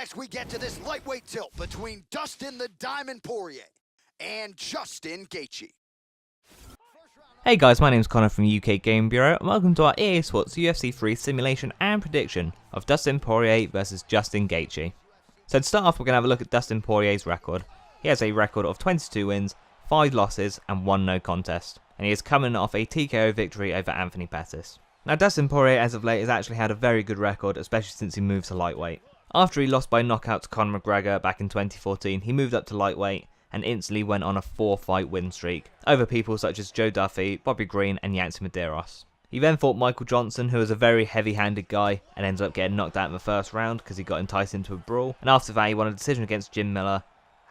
next we get to this lightweight tilt between Dustin the Diamond Poirier and Justin Gaethje. Hey guys, my name's Connor from UK Game Bureau and welcome to our EA Sports UFC 3 simulation and prediction of Dustin Poirier versus Justin Gaethje. So to start off, we're going to have a look at Dustin Poirier's record. He has a record of 22 wins, 5 losses and 1 no contest, and he is coming off a TKO victory over Anthony Pettis. Now Dustin Poirier as of late has actually had a very good record, especially since he moved to lightweight. After he lost by knockout to Conor McGregor back in 2014, he moved up to lightweight and instantly went on a 4-fight win streak over people such as Joe Duffy, Bobby Green and Yancy Medeiros. He then fought Michael Johnson, who was a very heavy-handed guy, and ended up getting knocked out in the first round because he got enticed into a brawl. And after that he won a decision against Jim Miller,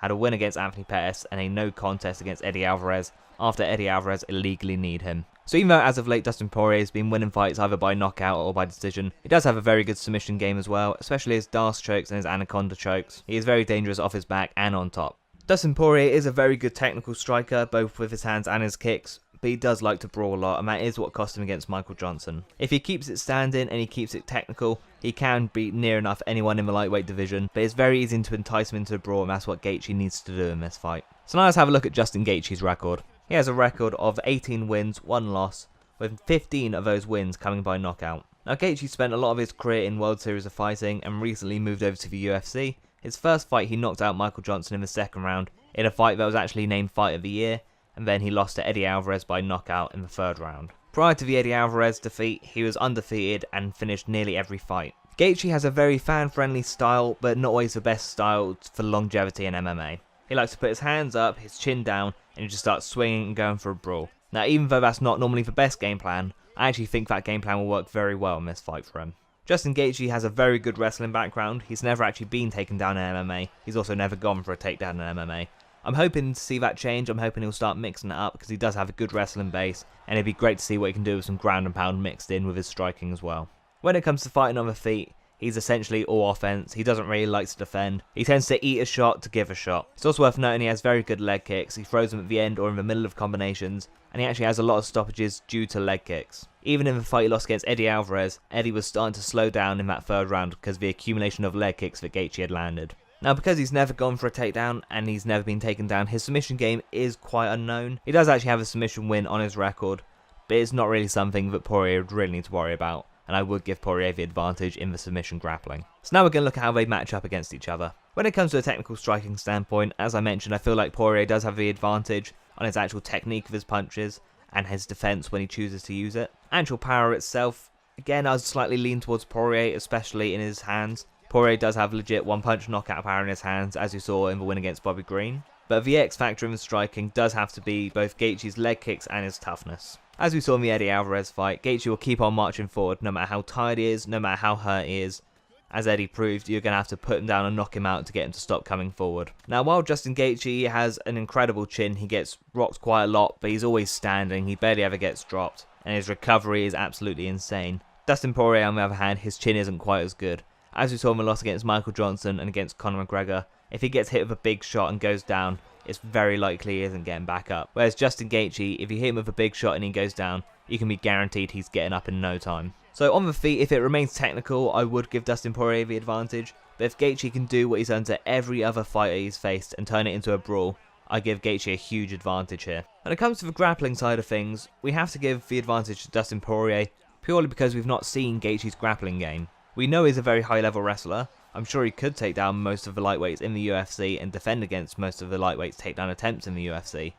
had a win against Anthony Pettis and a no contest against Eddie Alvarez after Eddie Alvarez illegally kneed him. So even though as of late Dustin Poirier has been winning fights either by knockout or by decision, he does have a very good submission game as well, especially his Darce chokes and his Anaconda chokes. He is very dangerous off his back and on top. Dustin Poirier is a very good technical striker, both with his hands and his kicks, but he does like to brawl a lot, and that is what cost him against Michael Johnson. If he keeps it standing and he keeps it technical, he can beat near enough anyone in the lightweight division, but it's very easy to entice him into a brawl, and that's what Gaethje needs to do in this fight. So now let's have a look at Justin Gaethje's record. He has a record of 18 wins, 1 loss, with 15 of those wins coming by knockout. Now Gaethje spent a lot of his career in World Series of Fighting and recently moved over to the UFC. His first fight he knocked out Michael Johnson in the second round in a fight that was actually named Fight of the Year, and then he lost to Eddie Alvarez by knockout in the third round. Prior to the Eddie Alvarez defeat, he was undefeated and finished nearly every fight. Gaethje has a very fan-friendly style, but not always the best style for longevity in MMA. He likes to put his hands up, his chin down, and he just starts swinging and going for a brawl. Now even though that's not normally the best game plan, I actually think that game plan will work very well in this fight for him. Justin Gaethje has a very good wrestling background. He's never actually been taken down in MMA. He's also never gone for a takedown in MMA. I'm hoping to see that change. I'm hoping he'll start mixing it up because he does have a good wrestling base, and it'd be great to see what he can do with some ground and pound mixed in with his striking as well. When it comes to fighting on the feet, he's essentially all offense. He doesn't really like to defend. He tends to eat a shot to give a shot. It's also worth noting he has very good leg kicks. He throws them at the end or in the middle of combinations, and he actually has a lot of stoppages due to leg kicks. Even in the fight he lost against Eddie Alvarez, Eddie was starting to slow down in that third round because of the accumulation of leg kicks that Gaethje had landed. Now because he's never gone for a takedown and he's never been taken down, his submission game is quite unknown. He does actually have a submission win on his record, but it's not really something that Poirier would really need to worry about, and I would give Poirier the advantage in the submission grappling. So now we're going to look at how they match up against each other. When it comes to a technical striking standpoint, as I mentioned, I feel like Poirier does have the advantage on his actual technique of his punches and his defense when he chooses to use it. Actual power itself, again, I would slightly lean towards Poirier, especially in his hands. Poirier does have legit one-punch knockout power in his hands, as you saw in the win against Bobby Green. But the X factor in the striking does have to be both Gaethje's leg kicks and his toughness. As we saw in the Eddie Alvarez fight, Gaethje will keep on marching forward no matter how tired he is, no matter how hurt he is. As Eddie proved, you're going to have to put him down and knock him out to get him to stop coming forward. Now while Justin Gaethje has an incredible chin, he gets rocked quite a lot, but he's always standing, he barely ever gets dropped, and his recovery is absolutely insane. Dustin Poirier on the other hand, his chin isn't quite as good. As we saw in the loss against Michael Johnson and against Conor McGregor, if he gets hit with a big shot and goes down, it's very likely he isn't getting back up. Whereas Justin Gaethje, if you hit him with a big shot and he goes down, you can be guaranteed he's getting up in no time. So on the feet, if it remains technical, I would give Dustin Poirier the advantage. But if Gaethje can do what he's done to every other fighter he's faced and turn it into a brawl, I give Gaethje a huge advantage here. When it comes to the grappling side of things, we have to give the advantage to Dustin Poirier, purely because we've not seen Gaethje's grappling game. We know he's a very high level wrestler. I'm sure he could take down most of the lightweights in the UFC and defend against most of the lightweights takedown attempts in the UFC.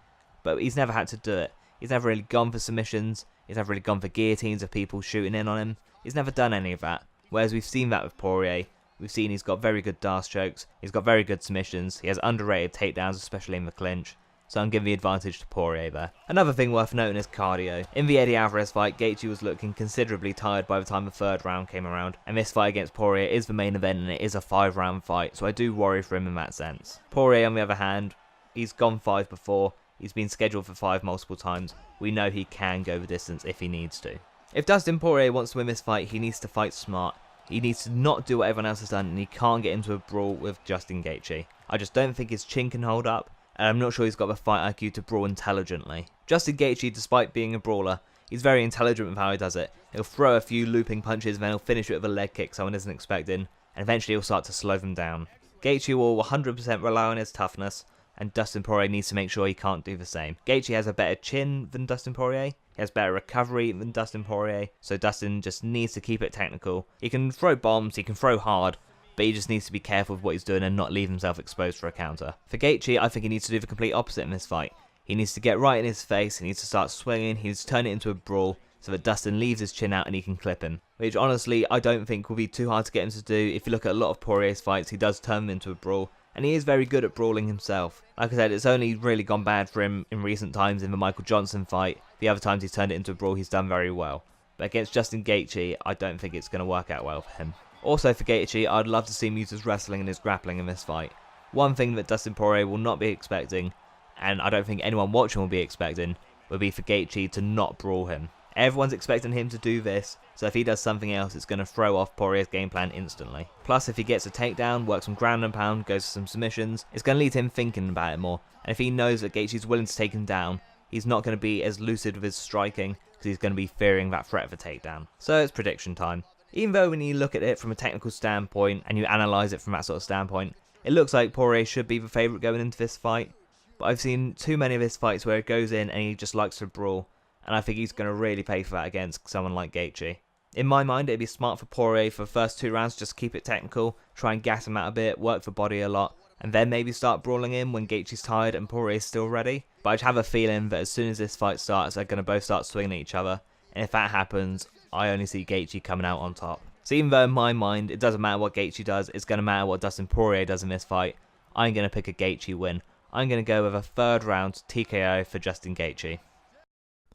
But he's never had to do it. He's never really gone for submissions. He's never really gone for guillotines of people shooting in on him. He's never done any of that. Whereas we've seen that with Poirier. We've seen he's got very good Darce chokes. He's got very good submissions. He has underrated takedowns, especially in the clinch. So I'm giving the advantage to Poirier there. Another thing worth noting is cardio. In the Eddie Alvarez fight, Gaethje was looking considerably tired by the time the third round came around, and this fight against Poirier is the main event and it is a 5-round fight, so I do worry for him in that sense. Poirier on the other hand, he's gone 5 before, he's been scheduled for 5 multiple times. We know he can go the distance if he needs to. If Dustin Poirier wants to win this fight, he needs to fight smart. He needs to not do what everyone else has done, and he can't get into a brawl with Justin Gaethje. I just don't think his chin can hold up, and I'm not sure he's got the fight IQ to brawl intelligently. Justin Gaethje, despite being a brawler, he's very intelligent with how he does it. He'll throw a few looping punches and then he'll finish it with a leg kick someone isn't expecting, and and eventually he'll start to slow them down. Gaethje will 100% rely on his toughness, and Dustin Poirier needs to make sure he can't do the same. Gaethje has a better chin than Dustin Poirier, he has better recovery than Dustin Poirier, so Dustin just needs to keep it technical. He can throw bombs, he can throw hard, but he just needs to be careful with what he's doing and not leave himself exposed for a counter. For Gaethje, I think he needs to do the complete opposite in this fight. He needs to get right in his face, he needs to start swinging, he needs to turn it into a brawl, so that Dustin leaves his chin out and he can clip him. Which honestly, I don't think will be too hard to get him to do. If you look at a lot of Poirier's fights, he does turn them into a brawl, and he is very good at brawling himself. Like I said, it's only really gone bad for him in recent times in the Michael Johnson fight. The other times he's turned it into a brawl, he's done very well. But against Justin Gaethje, I don't think it's going to work out well for him. Also for Gaethje, I'd love to see him use his wrestling and his grappling in this fight. One thing that Dustin Poirier will not be expecting, and I don't think anyone watching will be expecting, would be for Gaethje to not brawl him. Everyone's expecting him to do this, so if he does something else, it's going to throw off Poirier's game plan instantly. Plus, if he gets a takedown, works some ground and pound, goes for some submissions, it's going to lead to him thinking about it more. And if he knows that Gaethje's willing to take him down, he's not going to be as lucid with his striking, because he's going to be fearing that threat of a takedown. So it's prediction time. Even though when you look at it from a technical standpoint, and you analyse it from that sort of standpoint, it looks like Poirier should be the favourite going into this fight. But I've seen too many of his fights where it goes in and he just likes to brawl, and I think he's going to really pay for that against someone like Gaethje. In my mind, it'd be smart for Poirier for the first 2 rounds, just keep it technical, try and gas him out a bit, work the body a lot, and then maybe start brawling him when Gaethje's tired and Poirier's still ready. But I have a feeling that as soon as this fight starts, they're going to both start swinging at each other, and if that happens, I only see Gaethje coming out on top. So even though in my mind, it doesn't matter what Gaethje does, it's going to matter what Dustin Poirier does in this fight, I'm going to pick a Gaethje win. I'm going to go with a 3rd round TKO for Justin Gaethje.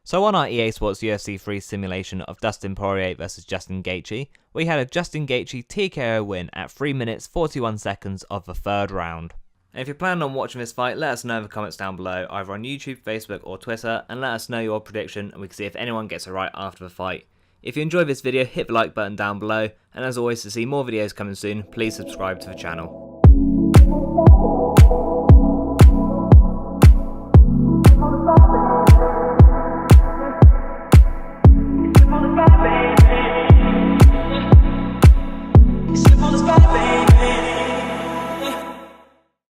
So on our EA Sports UFC 3 simulation of Dustin Poirier versus Justin Gaethje, we had a Justin Gaethje TKO win at 3 minutes 41 seconds of the 3rd round. And if you're planning on watching this fight, let us know in the comments down below, either on YouTube, Facebook or Twitter, and let us know your prediction and we can see if anyone gets it right after the fight. If you enjoyed this video, hit the like button down below, and as always, to see more videos coming soon, please subscribe to the channel.